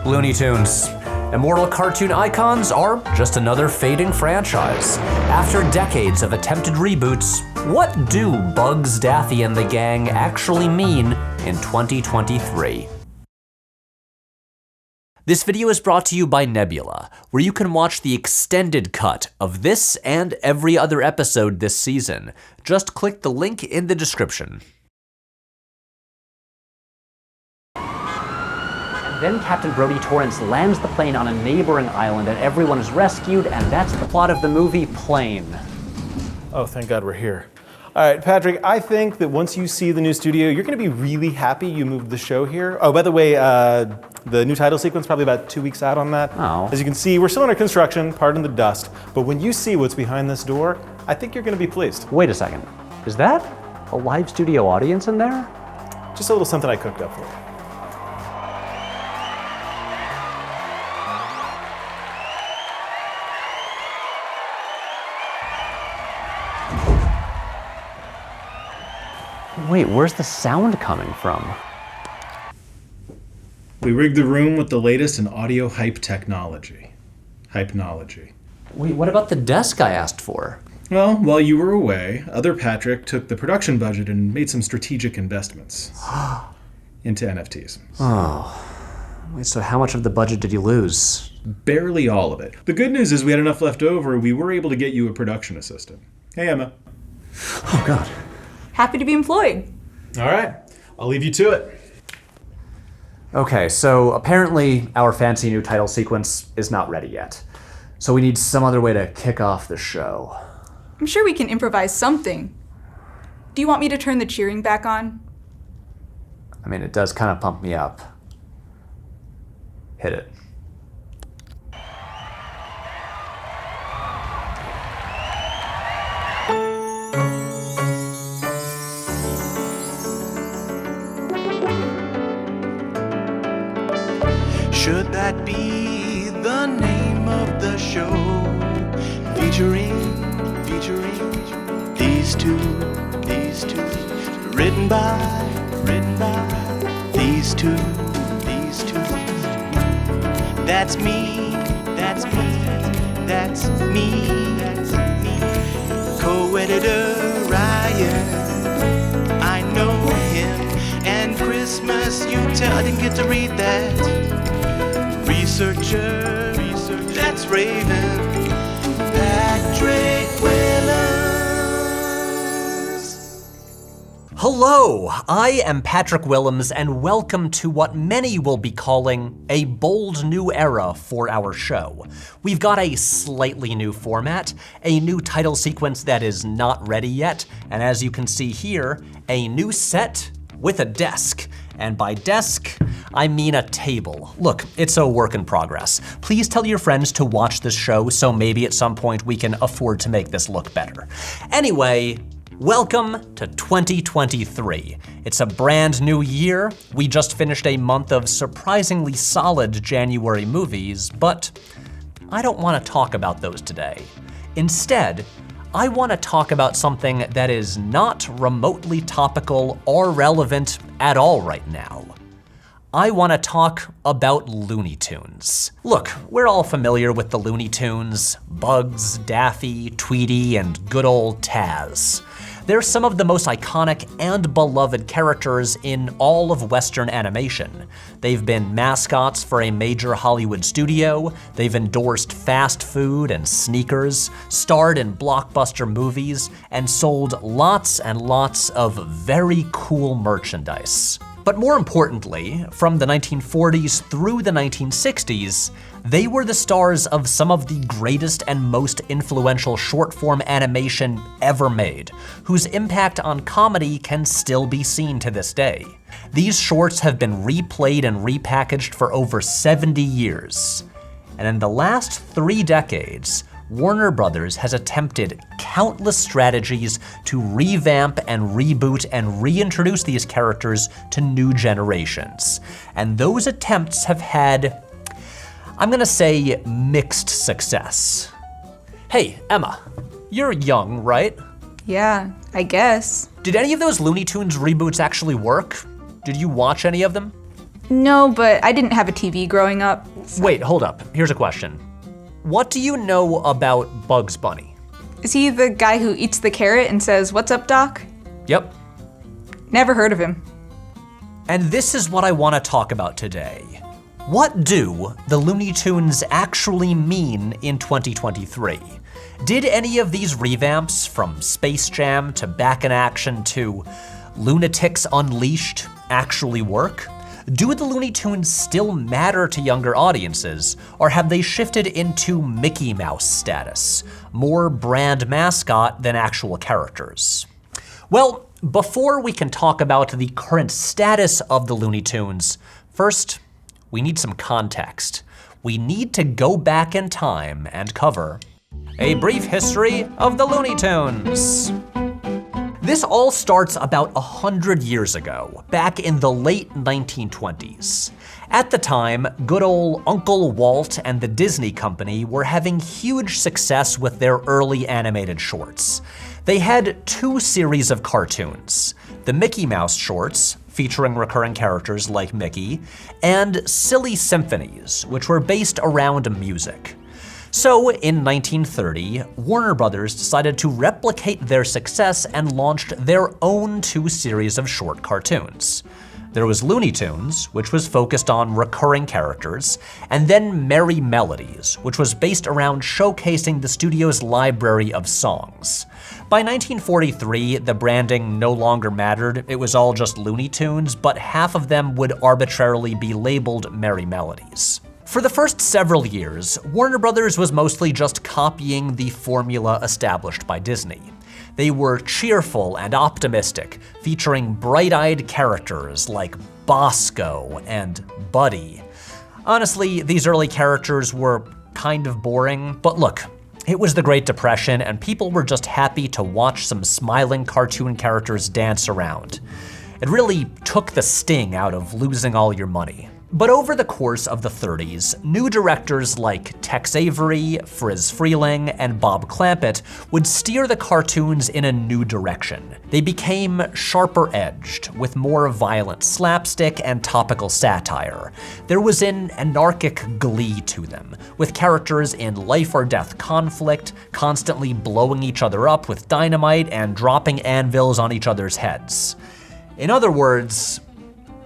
Looney Tunes. Immortal cartoon icons are just another fading franchise. After decades of attempted reboots, what do Bugs, Daffy, and the gang actually mean in 2023? This video is brought to you by Nebula, where you can watch the extended cut of this and every other episode this season. Just click the link in the description. Then Captain Brody Torrance lands the plane on a neighboring island and everyone is rescued, and that's the plot of the movie Plane. Oh, thank God we're here. All right, Patrick, I think that once you see the new studio, you're gonna be really happy you moved the show here. Oh, by the way, the new title sequence, probably about 2 weeks out on that. Oh. As you can see, we're still under construction, pardon the dust, but when you see what's behind this door, I think you're gonna be pleased. Wait a second, is that a live studio audience in there? Just a little something I cooked up for you. Wait, where's the sound coming from? We rigged the room with the latest in audio hype technology. Hypnology. Wait, what about the desk I asked for? Well, while you were away, other Patrick took the production budget and made some strategic investments into NFTs. Oh, wait, so how much of the budget did you lose? Barely all of it. The good news is we had enough left over, we were able to get you a production assistant. Hey, Emma. Oh, God. Happy to be employed. All right, I'll leave you to it. Okay, so apparently our fancy new title sequence is not ready yet. So we need some other way to kick off the show. I'm sure we can improvise something. Do you want me to turn the cheering back on? I mean, it does kind of pump me up. Hit it. Should that be the name of the show? Featuring these two, written by these two. That's me. Co-editor Ryan, I know him. And Christmas, you tell I didn't get to read that. Researcher, that's Raven, Patrick Willems. Hello, I am Patrick Willems, and welcome to what many will be calling a bold new era for our show. We've got a slightly new format, a new title sequence that is not ready yet, and as you can see here, a new set with a desk. And by desk, I mean a table. Look, it's a work in progress. Please tell your friends to watch this show so maybe at some point we can afford to make this look better. Anyway, welcome to 2023. It's a brand new year. We just finished a month of surprisingly solid January movies, but I don't want to talk about those today. Instead, I want to talk about something that is not remotely topical or relevant at all right now. I want to talk about Looney Tunes. Look, we're all familiar with the Looney Tunes, Bugs, Daffy, Tweety, and good old Taz. They're some of the most iconic and beloved characters in all of Western animation. They've been mascots for a major Hollywood studio, they've endorsed fast food and sneakers, starred in blockbuster movies, and sold lots and lots of very cool merchandise. But more importantly, from the 1940s through the 1960s, they were the stars of some of the greatest and most influential short-form animation ever made, whose impact on comedy can still be seen to this day. These shorts have been replayed and repackaged for over 70 years. And in the last 3 decades, Warner Brothers has attempted countless strategies to revamp and reboot and reintroduce these characters to new generations. And those attempts have had, I'm gonna say, mixed success. Hey, Emma, you're young, right? Yeah, I guess. Did any of those Looney Tunes reboots actually work? Did you watch any of them? No, but I didn't have a TV growing up. Wait, hold up. Here's a question. What do you know about Bugs Bunny? Is he the guy who eats the carrot and says, "What's up, Doc?" Yep. Never heard of him. And this is what I want to talk about today. What do the Looney Tunes actually mean in 2023? Did any of these revamps, from Space Jam to Back in Action to Lunatics Unleashed, actually work? Do the Looney Tunes still matter to younger audiences, or have they shifted into Mickey Mouse status, more brand mascot than actual characters? Well, before we can talk about the current status of the Looney Tunes, first, we need some context. We need to go back in time and cover a brief history of the Looney Tunes. This all starts about 100 years ago, back in the late 1920s. At the time, good old Uncle Walt and the Disney Company were having huge success with their early animated shorts. They had two series of cartoons, the Mickey Mouse shorts, featuring recurring characters like Mickey, and Silly Symphonies, which were based around music. So in 1930, Warner Brothers decided to replicate their success and launched their own two series of short cartoons. There was Looney Tunes, which was focused on recurring characters, and then Merry Melodies, which was based around showcasing the studio's library of songs. By 1943, the branding no longer mattered. It was all just Looney Tunes, but half of them would arbitrarily be labeled Merry Melodies. For the first several years, Warner Brothers was mostly just copying the formula established by Disney. They were cheerful and optimistic, featuring bright-eyed characters like Bosco and Buddy. Honestly, these early characters were kind of boring, but look, it was the Great Depression and people were just happy to watch some smiling cartoon characters dance around. It really took the sting out of losing all your money. But over the course of the 30s, new directors like Tex Avery, Friz Freleng, and Bob Clampett would steer the cartoons in a new direction. They became sharper-edged, with more violent slapstick and topical satire. There was an anarchic glee to them, with characters in life-or-death conflict, constantly blowing each other up with dynamite and dropping anvils on each other's heads. In other words,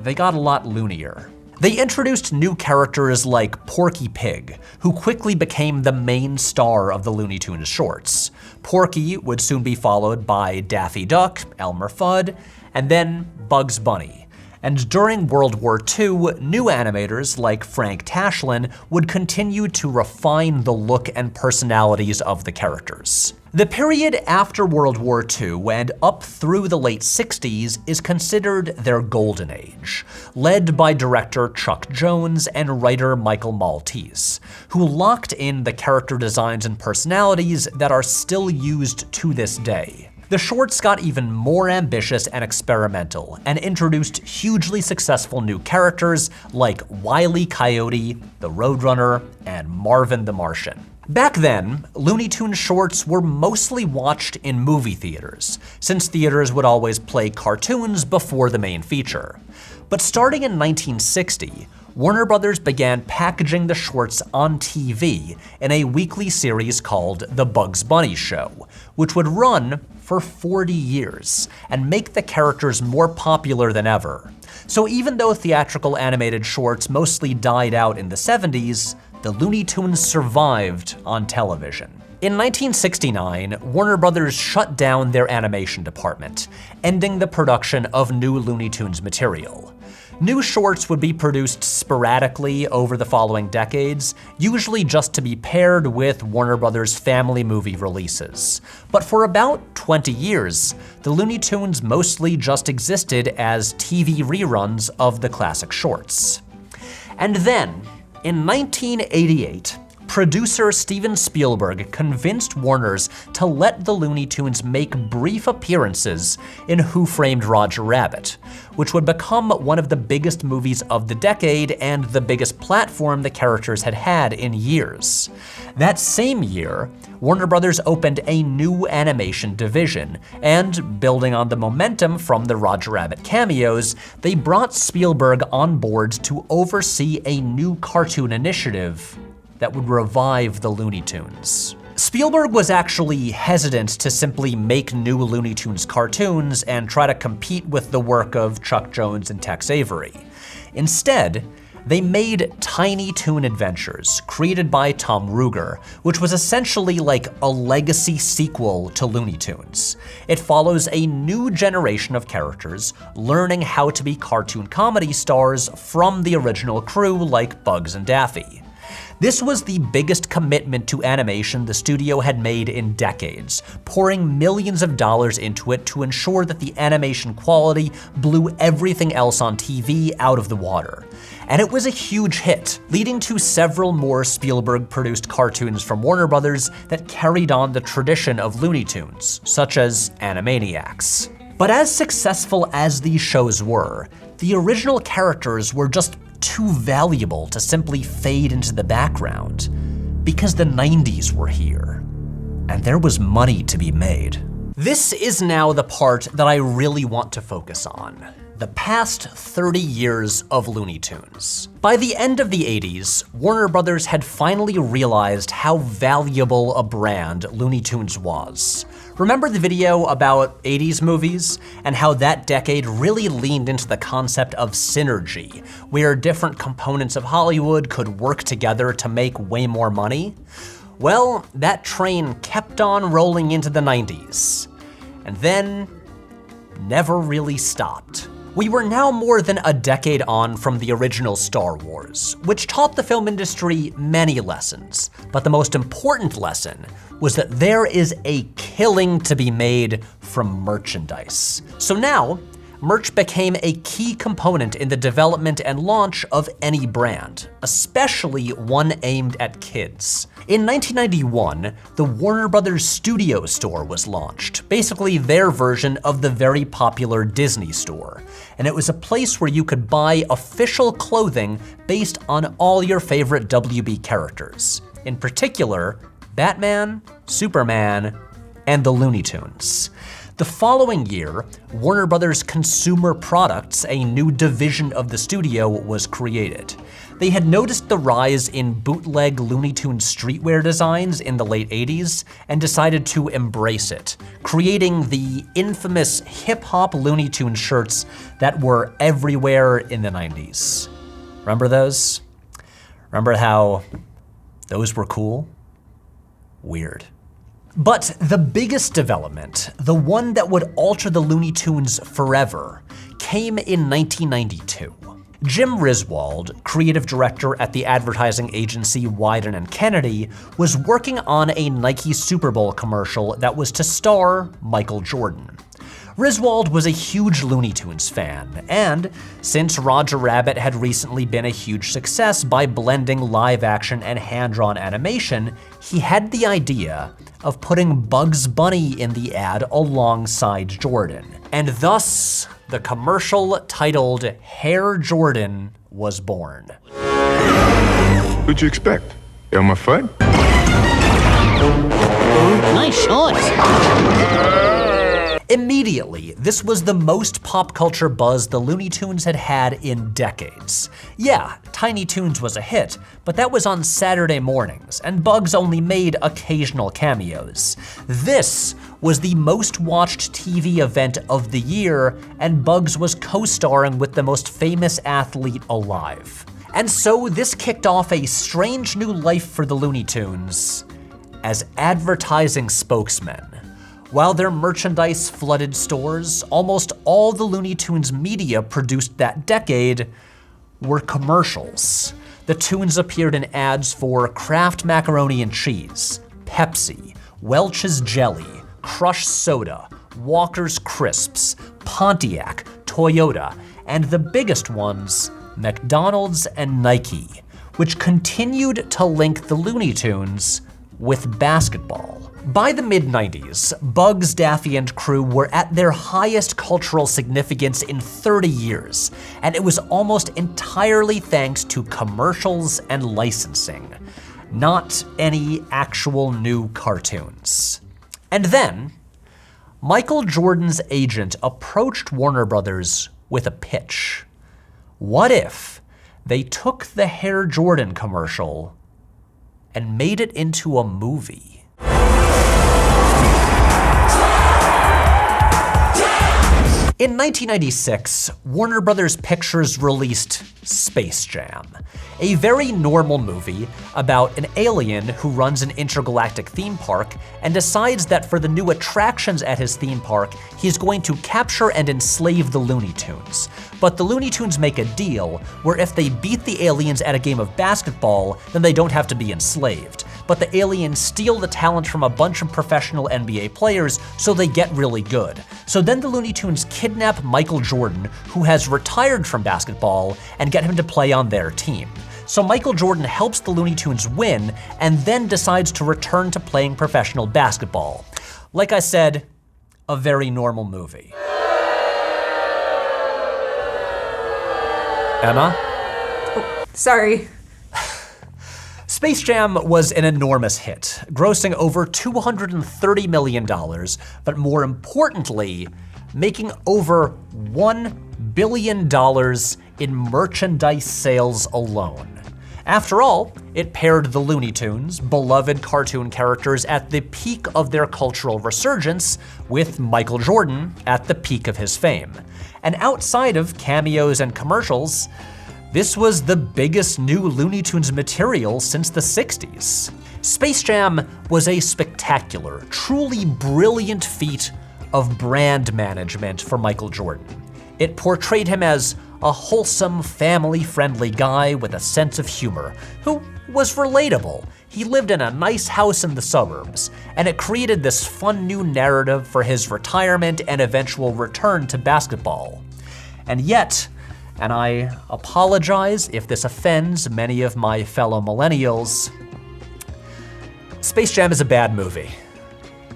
they got a lot loonier. They introduced new characters like Porky Pig, who quickly became the main star of the Looney Tunes shorts. Porky would soon be followed by Daffy Duck, Elmer Fudd, and then Bugs Bunny. And during World War II, new animators like Frank Tashlin would continue to refine the look and personalities of the characters. The period after World War II and up through the late 60s is considered their golden age, led by director Chuck Jones and writer Michael Maltese, who locked in the character designs and personalities that are still used to this day. The shorts got even more ambitious and experimental, and introduced hugely successful new characters like Wile E. Coyote, the Roadrunner, and Marvin the Martian. Back then, Looney Tunes shorts were mostly watched in movie theaters, since theaters would always play cartoons before the main feature. But starting in 1960, Warner Brothers began packaging the shorts on TV in a weekly series called The Bugs Bunny Show, which would run for 40 years and make the characters more popular than ever. So even though theatrical animated shorts mostly died out in the 70s, the Looney Tunes survived on television. In 1969, Warner Brothers shut down their animation department, ending the production of new Looney Tunes material. New shorts would be produced sporadically over the following decades, usually just to be paired with Warner Brothers family movie releases. But for about 20 years, the Looney Tunes mostly just existed as TV reruns of the classic shorts. And then, in 1988, producer Steven Spielberg convinced Warner's to let the Looney Tunes make brief appearances in Who Framed Roger Rabbit, which would become one of the biggest movies of the decade and the biggest platform the characters had had in years. That same year, Warner Brothers opened a new animation division, and building on the momentum from the Roger Rabbit cameos, they brought Spielberg on board to oversee a new cartoon initiative that would revive the Looney Tunes. Spielberg was actually hesitant to simply make new Looney Tunes cartoons and try to compete with the work of Chuck Jones and Tex Avery. Instead, they made Tiny Toon Adventures, created by Tom Ruegger, which was essentially like a legacy sequel to Looney Tunes. It follows a new generation of characters learning how to be cartoon comedy stars from the original crew like Bugs and Daffy. This was the biggest commitment to animation the studio had made in decades, pouring millions of dollars into it to ensure that the animation quality blew everything else on TV out of the water. And it was a huge hit, leading to several more Spielberg-produced cartoons from Warner Brothers that carried on the tradition of Looney Tunes, such as Animaniacs. But as successful as these shows were, the original characters were just too valuable to simply fade into the background, because the 90s were here, and there was money to be made. This is now the part that I really want to focus on. The past 30 years of Looney Tunes. By the end of the 80s, Warner Brothers had finally realized how valuable a brand Looney Tunes was. Remember the video about 80s movies and how that decade really leaned into the concept of synergy, where different components of Hollywood could work together to make way more money? Well, that train kept on rolling into the 90s, and then never really stopped. We were now more than a decade on from the original Star Wars, which taught the film industry many lessons, but the most important lesson was that there is a killing to be made from merchandise. So now, merch became a key component in the development and launch of any brand, especially one aimed at kids. In 1991, the Warner Brothers Studio Store was launched, basically their version of the very popular Disney Store. And it was a place where you could buy official clothing based on all your favorite WB characters. In particular, Batman, Superman, and the Looney Tunes. The following year, Warner Brothers Consumer Products, a new division of the studio, was created. They had noticed the rise in bootleg Looney Tunes streetwear designs in the late 80s and decided to embrace it, creating the infamous hip-hop Looney Tunes shirts that were everywhere in the 90s. Remember those? Remember how those were cool? Weird. But the biggest development, the one that would alter the Looney Tunes forever, came in 1992. Jim Riswold, creative director at the advertising agency Wieden & Kennedy, was working on a Nike Super Bowl commercial that was to star Michael Jordan. Riswold was a huge Looney Tunes fan, and since Roger Rabbit had recently been a huge success by blending live action and hand-drawn animation, he had the idea of putting Bugs Bunny in the ad alongside Jordan. And thus, the commercial titled Hair Jordan was born. What'd you expect? Elmer Fudd? Nice shorts. Immediately, this was the most pop culture buzz the Looney Tunes had had in decades. Yeah, Tiny Toons was a hit, but that was on Saturday mornings, and Bugs only made occasional cameos. This was the most watched TV event of the year, and Bugs was co-starring with the most famous athlete alive. And so this kicked off a strange new life for the Looney Tunes as advertising spokesmen. While their merchandise flooded stores, almost all the Looney Tunes media produced that decade were commercials. The Tunes appeared in ads for Kraft Macaroni and Cheese, Pepsi, Welch's Jelly, Crush Soda, Walker's Crisps, Pontiac, Toyota, and the biggest ones, McDonald's and Nike. which continued to link the Looney Tunes with basketball. By the mid-90s, Bugs, Daffy, and crew were at their highest cultural significance in 30 years, and it was almost entirely thanks to commercials and licensing, not any actual new cartoons. And then, Michael Jordan's agent approached Warner Brothers with a pitch. What if they took the Hair Jordan commercial and made it into a movie? In 1996, Warner Brothers Pictures released Space Jam, a very normal movie about an alien who runs an intergalactic theme park and decides that for the new attractions at his theme park, he's going to capture and enslave the Looney Tunes. But the Looney Tunes make a deal where if they beat the aliens at a game of basketball, then they don't have to be enslaved. But the aliens steal the talent from a bunch of professional NBA players, so they get really good. So then the Looney Tunes kidnap Michael Jordan, who has retired from basketball, and get him to play on their team. So Michael Jordan helps the Looney Tunes win, and then decides to return to playing professional basketball. Like I said, a very normal movie. Emma? Sorry. Space Jam was an enormous hit, grossing over $230 million, but more importantly, making over $1 billion in merchandise sales alone. After all, it paired the Looney Tunes, beloved cartoon characters at the peak of their cultural resurgence, with Michael Jordan at the peak of his fame. And outside of cameos and commercials, this was the biggest new Looney Tunes material since the 60s. Space Jam was a spectacular, truly brilliant feat of brand management for Michael Jordan. It portrayed him as a wholesome, family-friendly guy with a sense of humor, who was relatable. He lived in a nice house in the suburbs, and it created this fun new narrative for his retirement and eventual return to basketball. And yet, and I apologize if this offends many of my fellow millennials, Space Jam is a bad movie.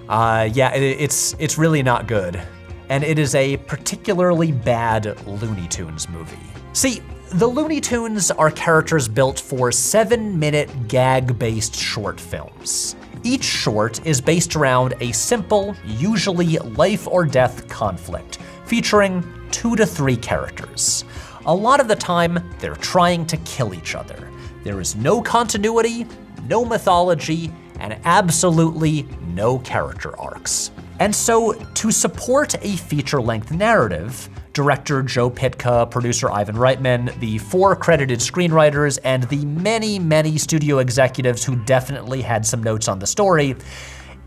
It's really not good. And it is a particularly bad Looney Tunes movie. See, the Looney Tunes are characters built for 7-minute gag-based short films. Each short is based around a simple, usually life or death conflict, featuring 2 to 3 characters. A lot of the time, they're trying to kill each other. There is no continuity, no mythology, and absolutely no character arcs. And so, to support a feature-length narrative, director Joe Pytka, producer Ivan Reitman, the 4 credited screenwriters, and the many, many studio executives who definitely had some notes on the story,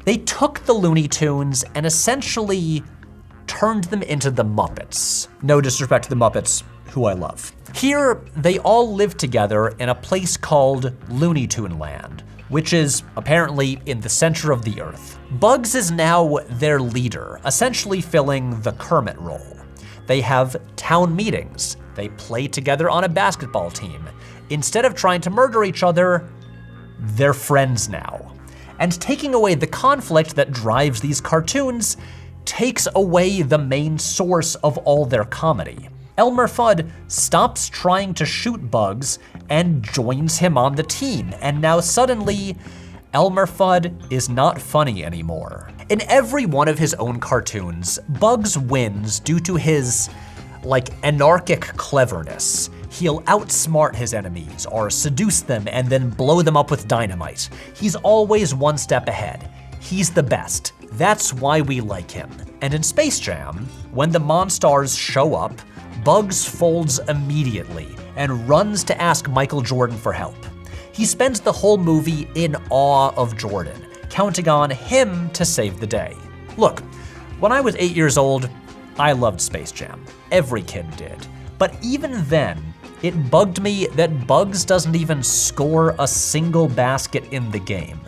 they took the Looney Tunes and essentially turned them into the Muppets. No disrespect to the Muppets, who I love. Here, they all live together in a place called Looney Tune Land, which is apparently in the center of the earth. Bugs is now their leader, essentially filling the Kermit role. They have town meetings. They play together on a basketball team. Instead of trying to murder each other, they're friends now. And taking away the conflict that drives these cartoons takes away the main source of all their comedy. Elmer Fudd stops trying to shoot Bugs and joins him on the team, and now suddenly, Elmer Fudd is not funny anymore. In every one of his own cartoons, Bugs wins due to his, anarchic cleverness. He'll outsmart his enemies, or seduce them and then blow them up with dynamite. He's always one step ahead. He's the best. That's why we like him. And in Space Jam, when the Monstars show up, Bugs folds immediately and runs to ask Michael Jordan for help. He spends the whole movie in awe of Jordan, counting on him to save the day. Look, when I was 8 years old, I loved Space Jam. Every kid did. But even then, it bugged me that Bugs doesn't even score a single basket in the game.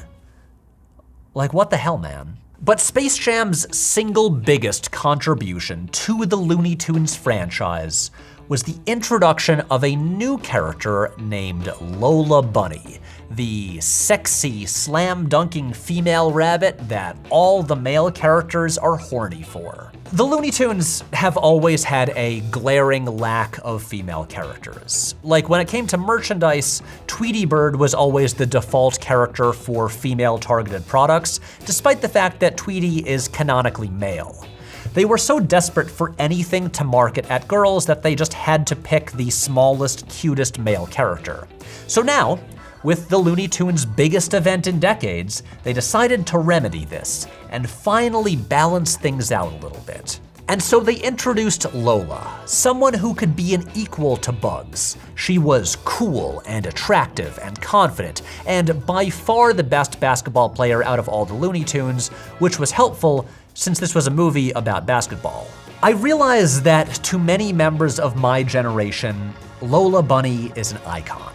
What the hell, man? But Space Jam's single biggest contribution to the Looney Tunes franchise was the introduction of a new character named Lola Bunny, the sexy, slam-dunking female rabbit that all the male characters are horny for. The Looney Tunes have always had a glaring lack of female characters. Like when it came to merchandise, Tweety Bird was always the default character for female-targeted products, despite the fact that Tweety is canonically male. They were so desperate for anything to market at girls that they just had to pick the smallest, cutest male character. So now, with the Looney Tunes' biggest event in decades, they decided to remedy this and finally balance things out a little bit. And so they introduced Lola, someone who could be an equal to Bugs. She was cool and attractive and confident, and by far the best basketball player out of all the Looney Tunes, which was helpful since this was a movie about basketball. I realize that to many members of my generation, Lola Bunny is an icon.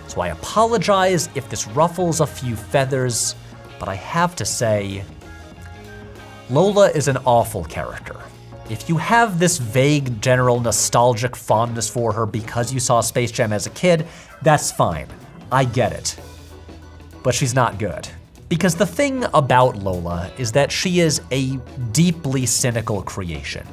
So I apologize if this ruffles a few feathers, but I have to say, Lola is an awful character. If you have this vague, general nostalgic fondness for her because you saw Space Jam as a kid, that's fine. I get it. But she's not good. Because the thing about Lola is that she is a deeply cynical creation.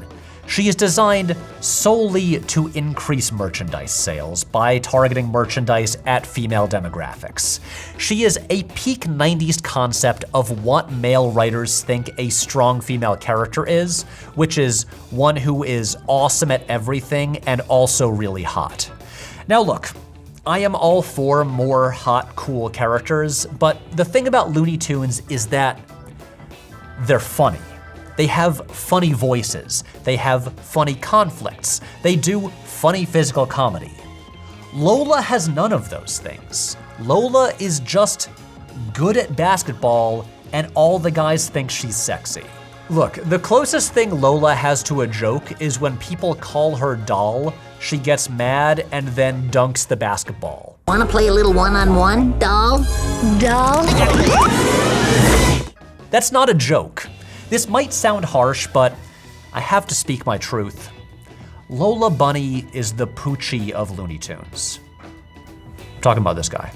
She is designed solely to increase merchandise sales by targeting merchandise at female demographics. She is a peak 90s concept of what male writers think a strong female character is, which is one who is awesome at everything and also really hot. Now look, I am all for more hot, cool characters, but the thing about Looney Tunes is that they're funny. They have funny voices, they have funny conflicts, they do funny physical comedy. Lola has none of those things. Lola is just good at basketball and all the guys think she's sexy. Look, the closest thing Lola has to a joke is when people call her doll, she gets mad and then dunks the basketball. Wanna play a little one-on-one, doll? Doll? That's not a joke. This might sound harsh, but I have to speak my truth. Lola Bunny is the Poochie of Looney Tunes. I'm talking about this guy.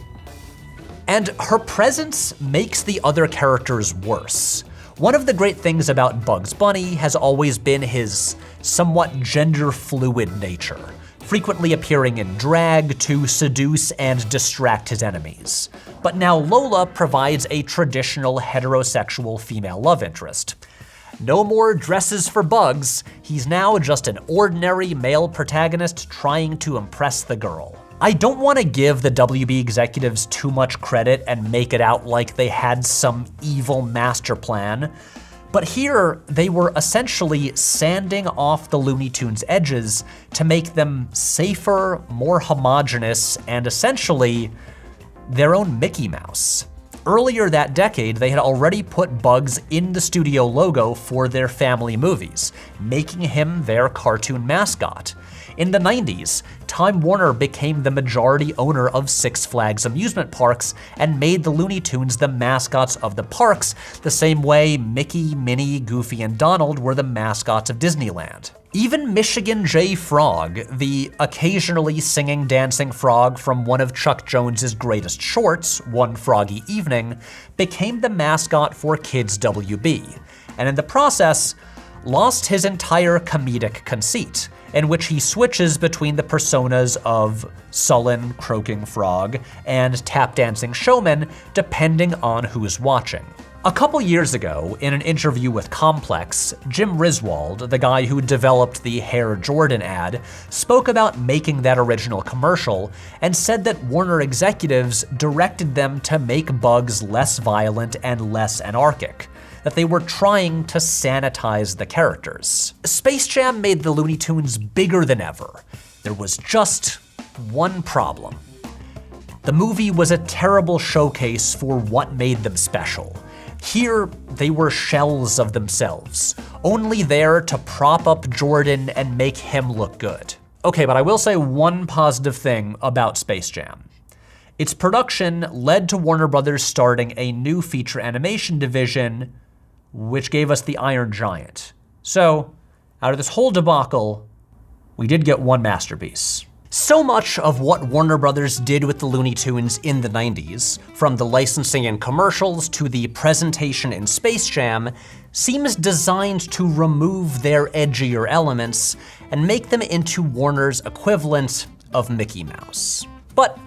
And her presence makes the other characters worse. One of the great things about Bugs Bunny has always been his somewhat gender-fluid nature, frequently appearing in drag to seduce and distract his enemies. But now Lola provides a traditional heterosexual female love interest. No more dresses for Bugs, he's now just an ordinary male protagonist trying to impress the girl. I don't want to give the WB executives too much credit and make it out like they had some evil master plan, but here they were essentially sanding off the Looney Tunes edges to make them safer, more homogenous, and essentially their own Mickey Mouse. Earlier that decade, they had already put Bugs in the studio logo for their family movies, making him their cartoon mascot. In the 90s, Time Warner became the majority owner of Six Flags amusement parks and made the Looney Tunes the mascots of the parks, the same way Mickey, Minnie, Goofy, and Donald were the mascots of Disneyland. Even Michigan J. Frog, the occasionally singing, dancing frog from one of Chuck Jones's greatest shorts, One Froggy Evening, became the mascot for Kids WB, and in the process, lost his entire comedic conceit, in which he switches between the personas of sullen, croaking frog and tap-dancing showman, depending on who's watching. A couple years ago, in an interview with Complex, Jim Riswold, the guy who developed the Hair Jordan ad, spoke about making that original commercial and said that Warner executives directed them to make Bugs less violent and less anarchic, that they were trying to sanitize the characters. Space Jam made the Looney Tunes bigger than ever. There was just one problem. The movie was a terrible showcase for what made them special. Here, they were shells of themselves, only there to prop up Jordan and make him look good. Okay, but I will say one positive thing about Space Jam. Its production led to Warner Brothers starting a new feature animation division, which gave us the Iron Giant. So, out of this whole debacle, we did get one masterpiece. So much of what Warner Brothers did with the Looney Tunes in the 90s, from the licensing and commercials to the presentation in Space Jam, seems designed to remove their edgier elements and make them into Warner's equivalent of Mickey Mouse. But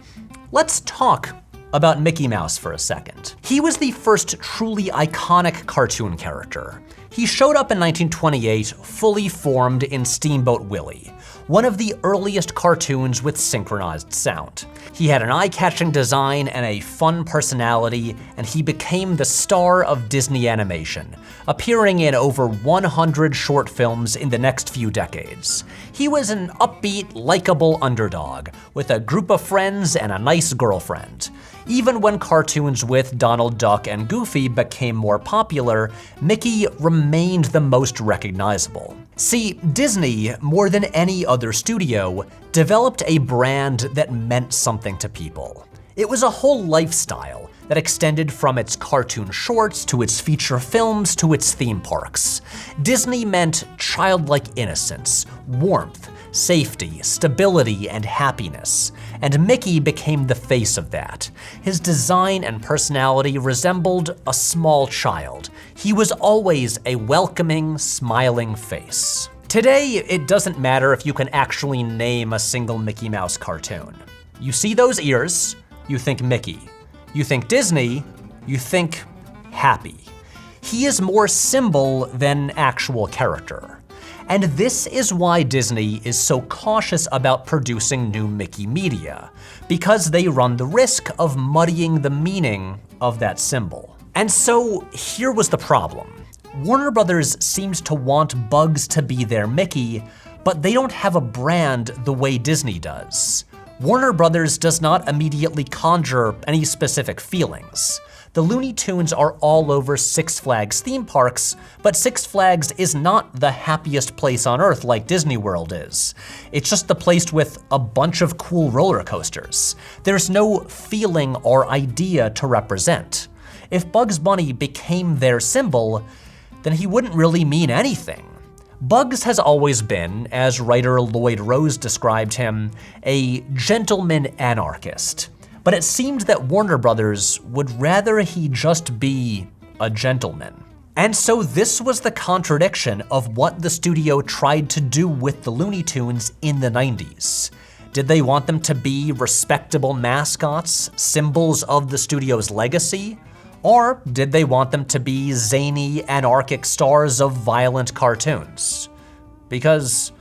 let's talk about Mickey Mouse for a second. He was the first truly iconic cartoon character. He showed up in 1928, fully formed in Steamboat Willie, one of the earliest cartoons with synchronized sound. He had an eye-catching design and a fun personality, and he became the star of Disney animation, appearing in over 100 short films in the next few decades. He was an upbeat, likable underdog, with a group of friends and a nice girlfriend. Even when cartoons with Donald Duck and Goofy became more popular, Mickey remained the most recognizable. See, Disney, more than any other studio, developed a brand that meant something to people. It was a whole lifestyle that extended from its cartoon shorts to its feature films to its theme parks. Disney meant childlike innocence, warmth, safety, stability, and happiness. And Mickey became the face of that. His design and personality resembled a small child. He was always a welcoming, smiling face. Today, it doesn't matter if you can actually name a single Mickey Mouse cartoon. You see those ears, you think Mickey. You think Disney, you think happy. He is more symbol than actual character. And this is why Disney is so cautious about producing new Mickey media, because they run the risk of muddying the meaning of that symbol. And so here was the problem. Warner Brothers seems to want Bugs to be their Mickey, but they don't have a brand the way Disney does. Warner Brothers does not immediately conjure any specific feelings. The Looney Tunes are all over Six Flags theme parks, but Six Flags is not the happiest place on earth like Disney World is. It's just the place with a bunch of cool roller coasters. There's no feeling or idea to represent. If Bugs Bunny became their symbol, then he wouldn't really mean anything. Bugs has always been, as writer Lloyd Rose described him, a gentleman anarchist. But it seemed that Warner Brothers would rather he just be a gentleman. And so this was the contradiction of what the studio tried to do with the Looney Tunes in the 90s. Did they want them to be respectable mascots, symbols of the studio's legacy? Or did they want them to be zany, anarchic stars of violent cartoons? Because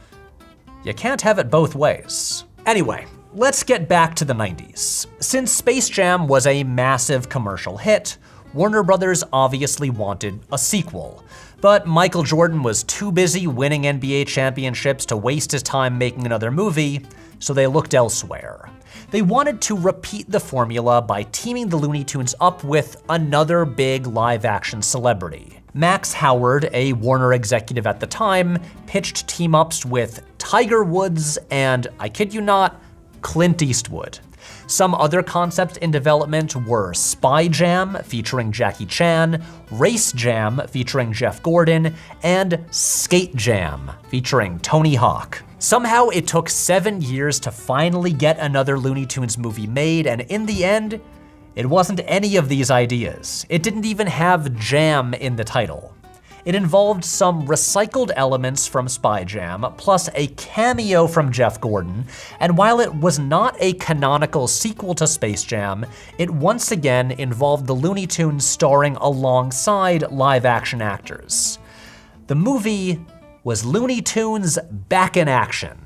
you can't have it both ways. Anyway, let's get back to the 90s. Since Space Jam was a massive commercial hit, Warner Brothers obviously wanted a sequel. But Michael Jordan was too busy winning NBA championships to waste his time making another movie, so they looked elsewhere. They wanted to repeat the formula by teaming the Looney Tunes up with another big live-action celebrity. Max Howard, a Warner executive at the time, pitched team-ups with Tiger Woods and, I kid you not, Clint Eastwood. Some other concepts in development were Spy Jam, featuring Jackie Chan, Race Jam, featuring Jeff Gordon, and Skate Jam, featuring Tony Hawk. Somehow it took 7 years to finally get another Looney Tunes movie made, and in the end, it wasn't any of these ideas. It didn't even have Jam in the title. It involved some recycled elements from Spy Jam, plus a cameo from Jeff Gordon, and while it was not a canonical sequel to Space Jam, it once again involved the Looney Tunes starring alongside live-action actors. The movie was Looney Tunes Back in Action.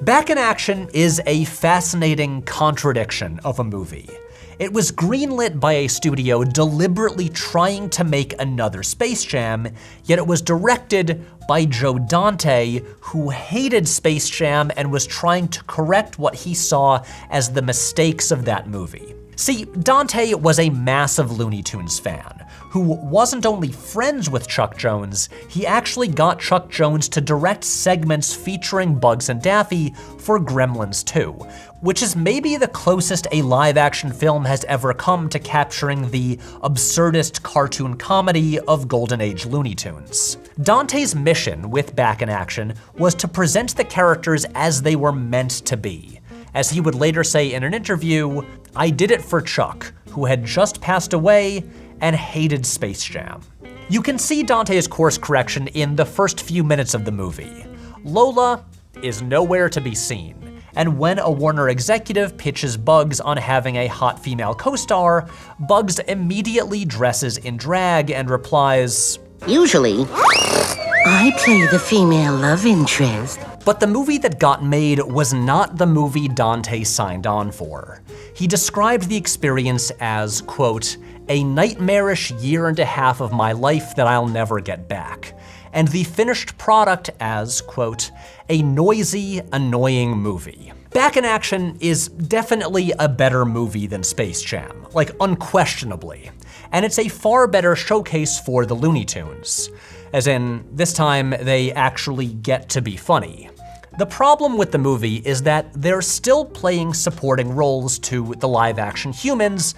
Back in Action is a fascinating contradiction of a movie. It was greenlit by a studio deliberately trying to make another Space Jam, yet it was directed by Joe Dante, who hated Space Jam and was trying to correct what he saw as the mistakes of that movie. See, Dante was a massive Looney Tunes fan, who wasn't only friends with Chuck Jones, he actually got Chuck Jones to direct segments featuring Bugs and Daffy for Gremlins 2, which is maybe the closest a live-action film has ever come to capturing the absurdist cartoon comedy of Golden Age Looney Tunes. Dante's mission with Back in Action was to present the characters as they were meant to be. As he would later say in an interview, "I did it for Chuck, who had just passed away and hated Space Jam." You can see Dante's course correction in the first few minutes of the movie. Lola is nowhere to be seen, and when a Warner executive pitches Bugs on having a hot female co-star, Bugs immediately dresses in drag and replies, Usually, I play the female love interest. but the movie that got made was not the movie Dante signed on for. He described the experience as, quote, "a nightmarish year and a half of my life that I'll never get back," and the finished product as, quote, "a noisy, annoying movie." Back in Action is definitely a better movie than Space Jam, like unquestionably, and it's a far better showcase for the Looney Tunes. As in, this time they actually get to be funny. The problem with the movie is that they're still playing supporting roles to the live-action humans,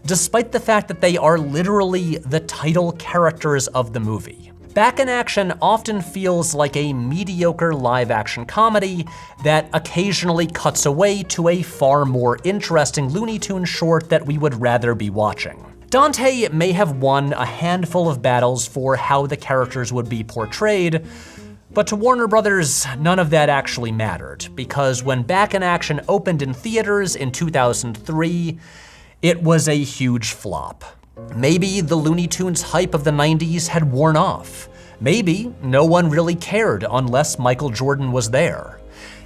despite the fact that they are literally the title characters of the movie. Back in Action often feels like a mediocre live-action comedy that occasionally cuts away to a far more interesting Looney Tunes short that we would rather be watching. Dante may have won a handful of battles for how the characters would be portrayed, but to Warner Brothers, none of that actually mattered, because when Back in Action opened in theaters in 2003, it was a huge flop. Maybe the Looney Tunes hype of the 90s had worn off. Maybe no one really cared unless Michael Jordan was there.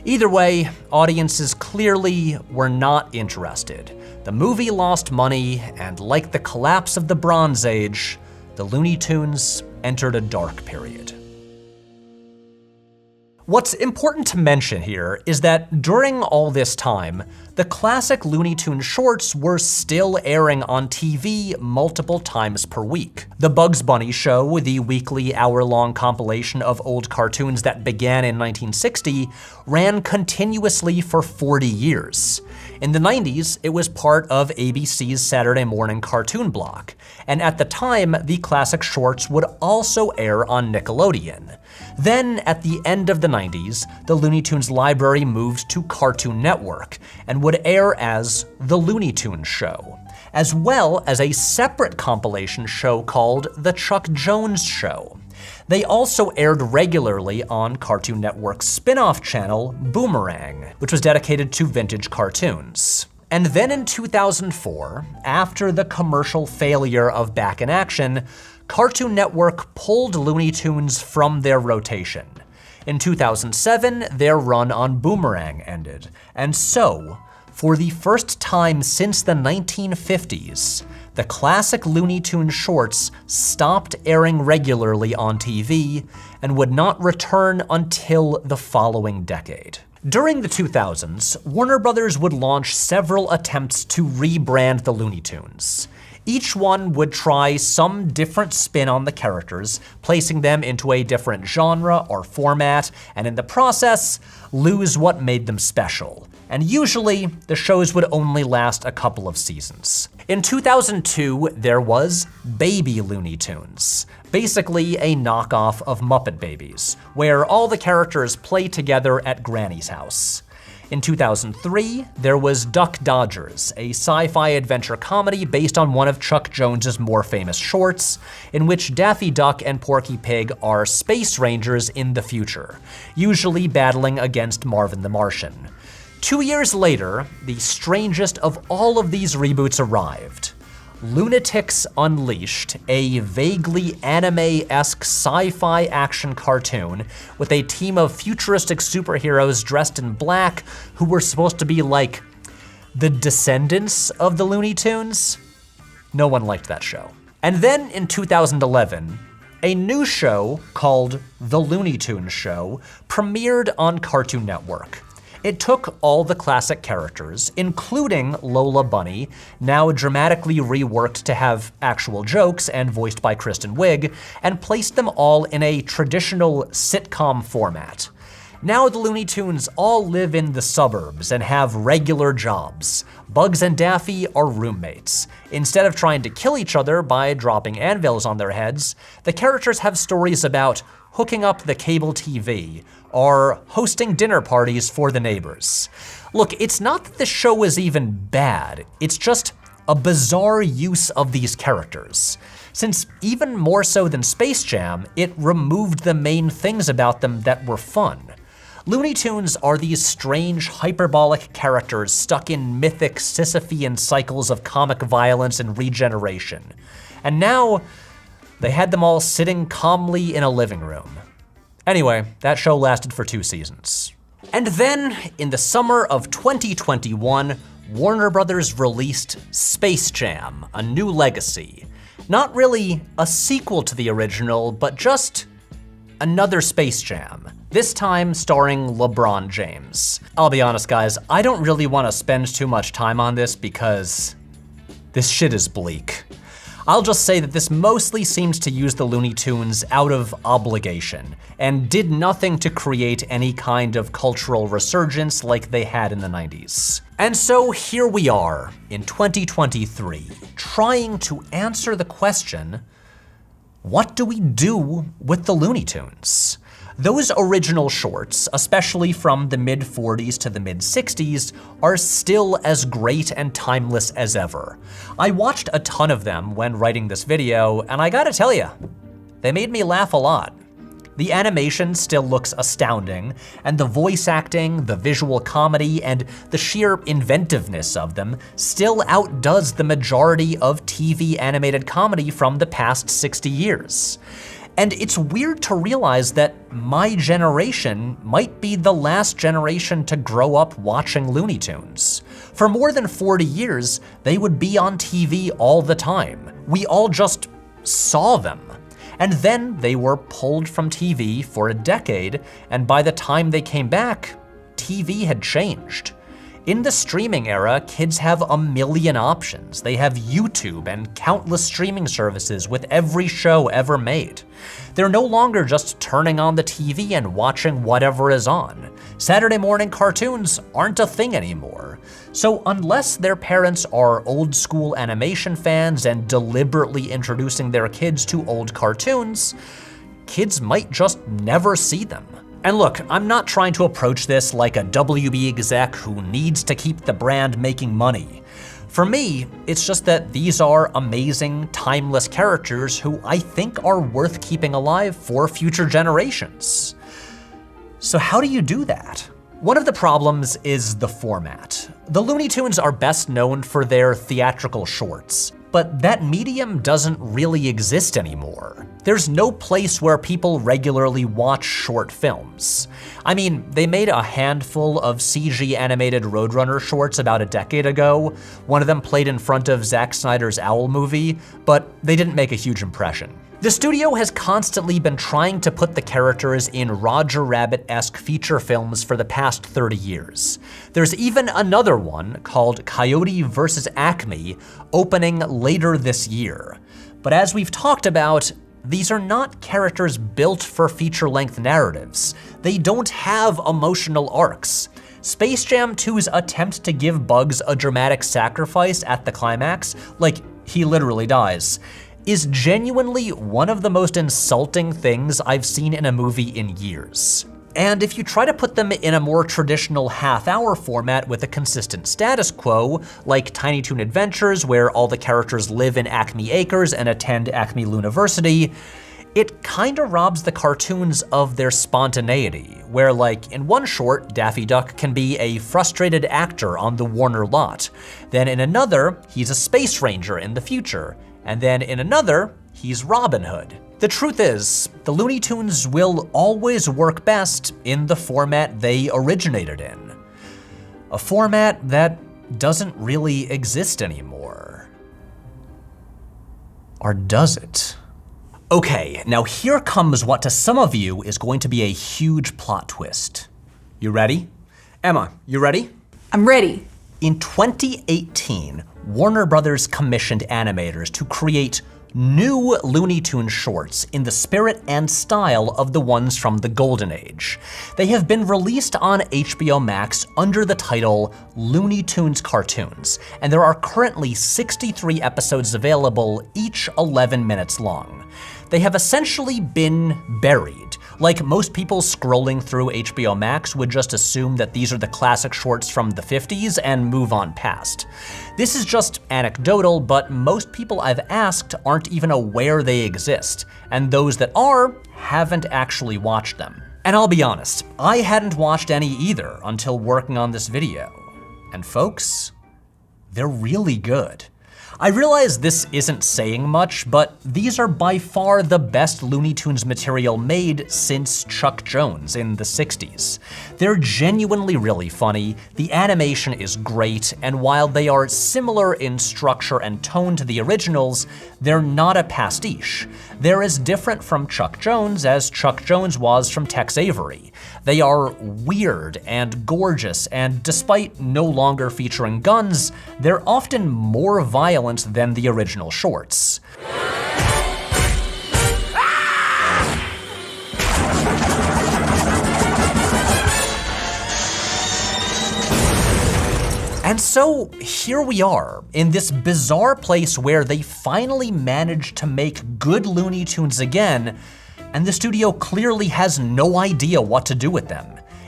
Either way, audiences clearly were not interested. The movie lost money, and like the collapse of the Bronze Age, the Looney Tunes entered a dark period. What's important to mention here is that during all this time, the classic Looney Tunes shorts were still airing on TV multiple times per week. The Bugs Bunny Show, the weekly hour-long compilation of old cartoons that began in 1960, ran continuously for 40 years. In the 90s, it was part of ABC's Saturday morning cartoon block, and at the time, the classic shorts would also air on Nickelodeon. Then, at the end of the 90s, the Looney Tunes library moved to Cartoon Network and would air as The Looney Tunes Show, as well as a separate compilation show called The Chuck Jones Show. They also aired regularly on Cartoon Network's spin-off channel, Boomerang, which was dedicated to vintage cartoons. And then in 2004, after the commercial failure of Back in Action, Cartoon Network pulled Looney Tunes from their rotation. In 2007, their run on Boomerang ended, and so, for the first time since the 1950s, the classic Looney Tunes shorts stopped airing regularly on TV and would not return until the following decade. During the 2000s, Warner Brothers would launch several attempts to rebrand the Looney Tunes. Each one would try some different spin on the characters, placing them into a different genre or format, and in the process, lose what made them special. And usually, the shows would only last a couple of seasons. In 2002, there was Baby Looney Tunes, basically a knockoff of Muppet Babies, where all the characters play together at Granny's house. In 2003, there was Duck Dodgers, a sci-fi adventure comedy based on one of Chuck Jones's more famous shorts, in which Daffy Duck and Porky Pig are space rangers in the future, usually battling against Marvin the Martian. 2 years later, the strangest of all of these reboots arrived. Lunatics Unleashed, a vaguely anime-esque sci-fi action cartoon with a team of futuristic superheroes dressed in black who were supposed to be like the descendants of the Looney Tunes. No one liked that show. And then in 2011, a new show called The Looney Tunes Show premiered on Cartoon Network. It took all the classic characters, including Lola Bunny, now dramatically reworked to have actual jokes and voiced by Kristen Wiig, and placed them all in a traditional sitcom format. Now the Looney Tunes all live in the suburbs and have regular jobs. Bugs and Daffy are roommates. Instead of trying to kill each other by dropping anvils on their heads, the characters have stories about hooking up the cable TV or hosting dinner parties for the neighbors. Look, it's not that the show is even bad, it's just a bizarre use of these characters. Since even more so than Space Jam, it removed the main things about them that were fun. Looney Tunes are these strange, hyperbolic characters stuck in mythic Sisyphean cycles of comic violence and regeneration. And now, they had them all sitting calmly in a living room. Anyway, that show lasted for 2 seasons. And then, in the summer of 2021, Warner Brothers released Space Jam: A New Legacy. Not really a sequel to the original, but just another Space Jam, this time starring LeBron James. I'll be honest, guys, I don't really want to spend too much time on this because this shit is bleak. I'll just say that this mostly seems to use the Looney Tunes out of obligation, and did nothing to create any kind of cultural resurgence like they had in the 90s. And so here we are, in 2023, trying to answer the question, what do we do with the Looney Tunes? Those original shorts, especially from the mid-40s to the mid-60s, are still as great and timeless as ever. I watched a ton of them when writing this video, and I gotta tell ya, they made me laugh a lot. The animation still looks astounding, and the voice acting, the visual comedy, and the sheer inventiveness of them still outdoes the majority of TV animated comedy from the past 60 years. And it's weird to realize that my generation might be the last generation to grow up watching Looney Tunes. For more than 40 years, they would be on TV all the time. We all just saw them. And then they were pulled from TV for a decade, and by the time they came back, TV had changed. In the streaming era, kids have a million options. They have YouTube and countless streaming services with every show ever made. They're no longer just turning on the TV and watching whatever is on. Saturday morning cartoons aren't a thing anymore. So unless their parents are old school animation fans and deliberately introducing their kids to old cartoons, kids might just never see them. And look, I'm not trying to approach this like a WB exec who needs to keep the brand making money. For me, it's just that these are amazing, timeless characters who I think are worth keeping alive for future generations. So how do you do that? One of the problems is the format. The Looney Tunes are best known for their theatrical shorts, but that medium doesn't really exist anymore. There's no place where people regularly watch short films. I mean, they made a handful of CG animated Roadrunner shorts about a decade ago. One of them played in front of Zack Snyder's Owl movie, but they didn't make a huge impression. The studio has constantly been trying to put the characters in Roger Rabbit-esque feature films for the past 30 years. There's even another one called Coyote vs. Acme opening later this year. But as we've talked about, these are not characters built for feature-length narratives. They don't have emotional arcs. Space Jam 2's attempt to give Bugs a dramatic sacrifice at the climax, like he literally dies, is genuinely one of the most insulting things I've seen in a movie in years. And if you try to put them in a more traditional half-hour format with a consistent status quo, like Tiny Toon Adventures, where all the characters live in Acme Acres and attend Acme Luniversity, it kinda robs the cartoons of their spontaneity, where like in one short, Daffy Duck can be a frustrated actor on the Warner lot. Then in another, he's a space ranger in the future. And then in another, he's Robin Hood. The truth is, the Looney Tunes will always work best in the format they originated in. A format that doesn't really exist anymore. Or does it? Okay, now here comes what to some of you is going to be a huge plot twist. You ready? Emma, you ready? I'm ready. In 2018, Warner Brothers commissioned animators to create new Looney Tunes shorts in the spirit and style of the ones from the Golden Age. They have been released on HBO Max under the title Looney Tunes Cartoons, and there are currently 63 episodes available, each 11 minutes long. They have essentially been buried. Like most people scrolling through HBO Max would just assume that these are the classic shorts from the 50s and move on past. This is just anecdotal, but most people I've asked aren't even aware they exist, and those that are haven't actually watched them. And I'll be honest, I hadn't watched any either until working on this video. And folks, they're really good. I realize this isn't saying much, but these are by far the best Looney Tunes material made since Chuck Jones in the 60s. They're genuinely really funny, the animation is great, and while they are similar in structure and tone to the originals, they're not a pastiche. They're as different from Chuck Jones as Chuck Jones was from Tex Avery. They are weird and gorgeous, and despite no longer featuring guns, they're often more violent than the original shorts. And so here we are, in this bizarre place where they finally managed to make good Looney Tunes again, and the studio clearly has no idea what to do with them.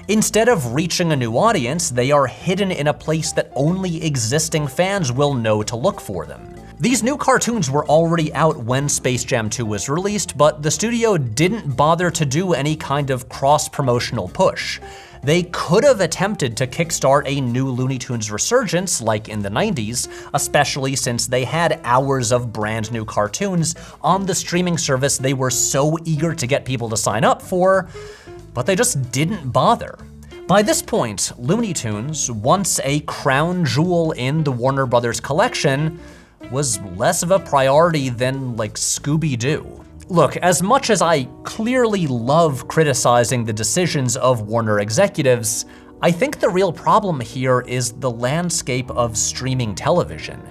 Instead of reaching a new audience, they are hidden in a place that only existing fans will know to look for them. These new cartoons were already out when Space Jam 2 was released, but the studio didn't bother to do any kind of cross-promotional push. They could have attempted to kickstart a new Looney Tunes resurgence like in the 90s, especially since they had hours of brand new cartoons on the streaming service they were so eager to get people to sign up for, but they just didn't bother. By this point, Looney Tunes, once a crown jewel in the Warner Brothers collection, was less of a priority than like Scooby-Doo. Look, as much as I clearly love criticizing the decisions of Warner executives, I think the real problem here is the landscape of streaming television.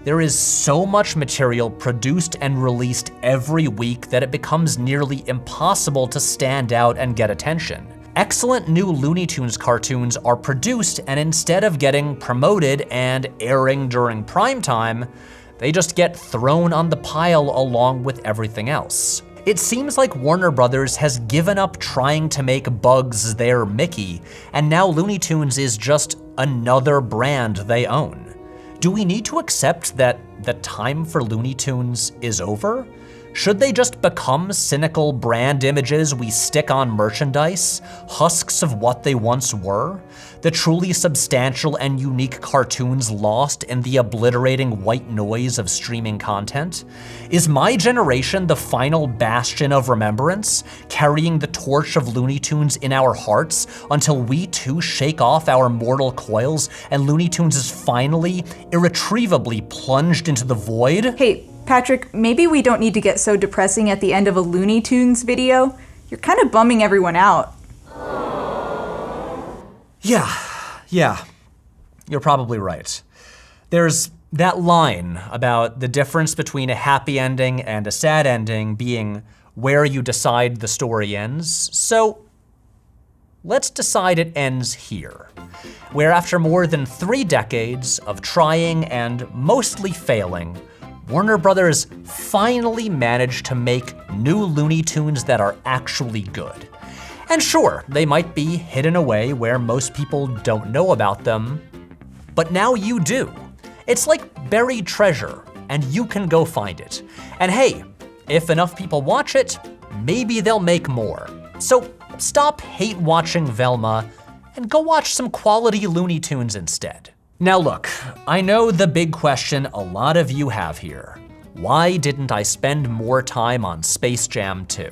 There is so much material produced and released every week that it becomes nearly impossible to stand out and get attention. Excellent new Looney Tunes cartoons are produced, and instead of getting promoted and airing during prime time, they just get thrown on the pile along with everything else. It seems like Warner Brothers has given up trying to make Bugs their Mickey, and now Looney Tunes is just another brand they own. Do we need to accept that the time for Looney Tunes is over? Should they just become cynical brand images we stick on merchandise, husks of what they once were? The truly substantial and unique cartoons lost in the obliterating white noise of streaming content? Is my generation the final bastion of remembrance, carrying the torch of Looney Tunes in our hearts until we too shake off our mortal coils and Looney Tunes is finally, irretrievably plunged into the void? Hey, Patrick, maybe we don't need to get so depressing at the end of a Looney Tunes video. You're kind of bumming everyone out. Yeah, you're probably right. There's that line about the difference between a happy ending and a sad ending being where you decide the story ends. So let's decide it ends here, where after more than 3 decades of trying and mostly failing, Warner Brothers finally managed to make new Looney Tunes that are actually good. And sure, they might be hidden away where most people don't know about them, but now you do. It's like buried treasure, and you can go find it. And hey, if enough people watch it, maybe they'll make more. So stop hate watching Velma and go watch some quality Looney Tunes instead. Now look, I know the big question a lot of you have here. Why didn't I spend more time on Space Jam 2?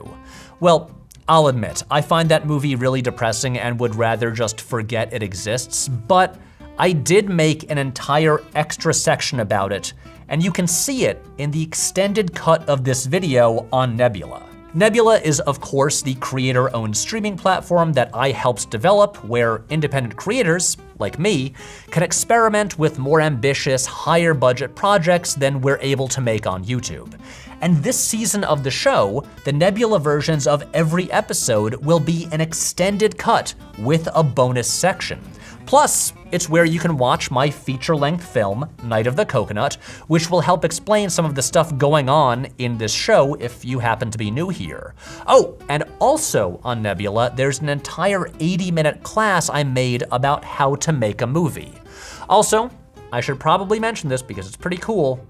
Well, I'll admit, I find that movie really depressing and would rather just forget it exists, but I did make an entire extra section about it, and you can see it in the extended cut of this video on Nebula. Nebula is, of course, the creator-owned streaming platform that I helped develop, where independent creators, like me, can experiment with more ambitious, higher budget projects than we're able to make on YouTube. And this season of the show, the Nebula versions of every episode will be an extended cut with a bonus section. Plus, it's where you can watch my feature-length film, Night of the Coconut, which will help explain some of the stuff going on in this show if you happen to be new here. Oh, and also on Nebula, there's an entire 80-minute class I made about how to make a movie. Also, I should probably mention this because it's pretty cool,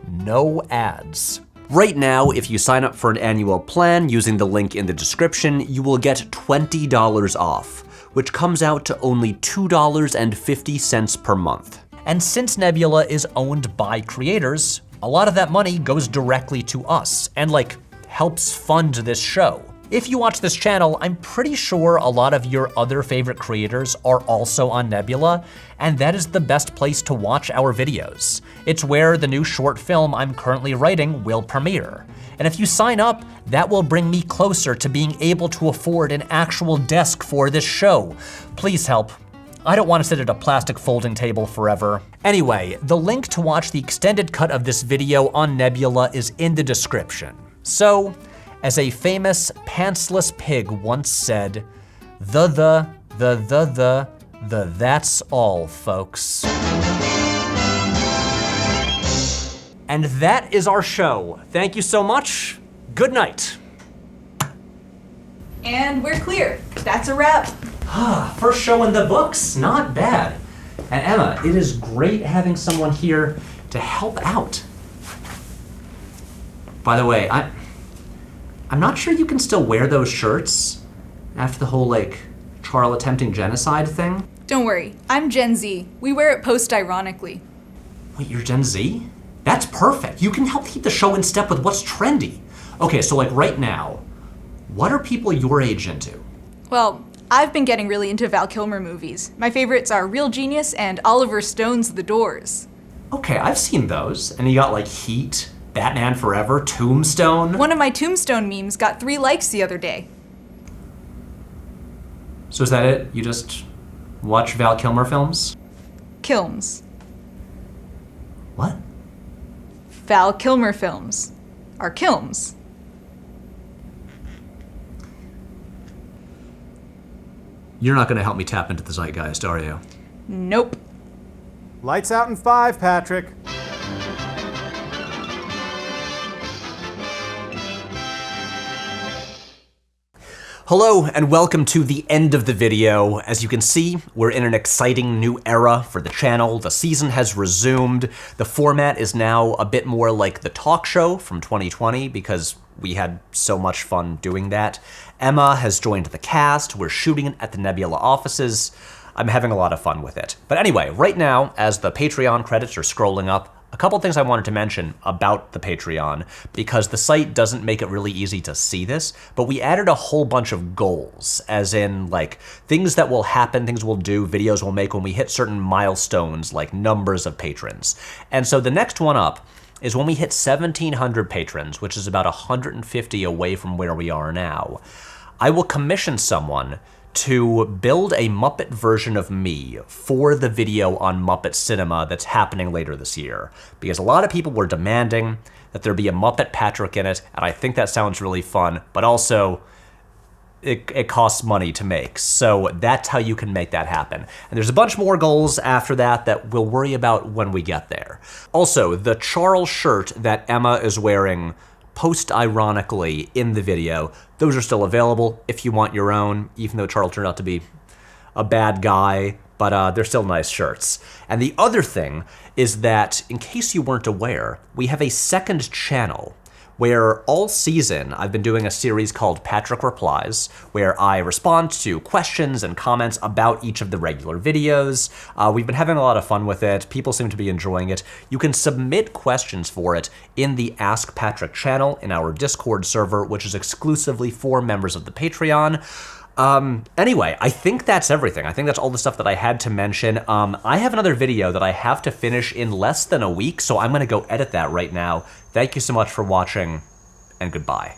no ads. Right now, if you sign up for an annual plan using the link in the description, you will get $20 off, which comes out to only $2.50 per month. And since Nebula is owned by creators, a lot of that money goes directly to us and helps fund this show. If you watch this channel, I'm pretty sure a lot of your other favorite creators are also on Nebula, and that is the best place to watch our videos. It's where the new short film I'm currently writing will premiere. And if you sign up, that will bring me closer to being able to afford an actual desk for this show. Please help. I don't want to sit at a plastic folding table forever. Anyway, the link to watch the extended cut of this video on Nebula is in the description. So, as a famous pantsless pig once said, the that's all, folks. And that is our show. Thank you so much. Good night. And we're clear. That's a wrap. First show in the books, not bad. And Emma, it is great having someone here to help out. By the way, I'm not sure you can still wear those shirts after the whole Charles attempting genocide thing. Don't worry, I'm Gen Z. We wear it post-ironically. Wait, you're Gen Z? That's perfect. You can help keep the show in step with what's trendy. Okay, so right now, what are people your age into? Well, I've been getting really into Val Kilmer movies. My favorites are Real Genius and Oliver Stone's The Doors. Okay, I've seen those. And you got Heat, Batman Forever, Tombstone. One of my Tombstone memes got 3 likes the other day. So is that it? You just watch Val Kilmer films? Kilms. What? Val Kilmer films are Kilms. You're not gonna help me tap into the zeitgeist, are you? Nope. Lights out in 5, Patrick. Hello and welcome to the end of the video. As you can see, we're in an exciting new era for the channel. The season has resumed. The format is now a bit more like the talk show from 2020 because we had so much fun doing that. Emma has joined the cast. We're shooting it at the Nebula offices. I'm having a lot of fun with it. But anyway, right now, as the Patreon credits are scrolling up, a couple things I wanted to mention about the Patreon, because the site doesn't make it really easy to see this, but we added a whole bunch of goals, as in things that will happen, things we'll do, videos we'll make when we hit certain milestones, like numbers of patrons. And so the next one up is when we hit 1,700 patrons, which is about 150 away from where we are now. I will commission someone to build a Muppet version of me for the video on Muppet Cinema that's happening later this year. Because a lot of people were demanding that there be a Muppet Patrick in it, and I think that sounds really fun, but also it costs money to make. So that's how you can make that happen. And there's a bunch more goals after that we'll worry about when we get there. Also, the Charles shirt that Emma is wearing post-ironically in the video, those are still available if you want your own, even though Charles turned out to be a bad guy, but they're still nice shirts. And the other thing is that, in case you weren't aware, we have a second channel where all season I've been doing a series called Patrick Replies, where I respond to questions and comments about each of the regular videos. We've been having a lot of fun with it. People seem to be enjoying it. You can submit questions for it in the Ask Patrick channel in our Discord server, which is exclusively for members of the Patreon. Anyway, I think that's everything. I think that's all the stuff that I had to mention. I have another video that I have to finish in less than a week, so I'm gonna go edit that right now. Thank you so much for watching, and goodbye.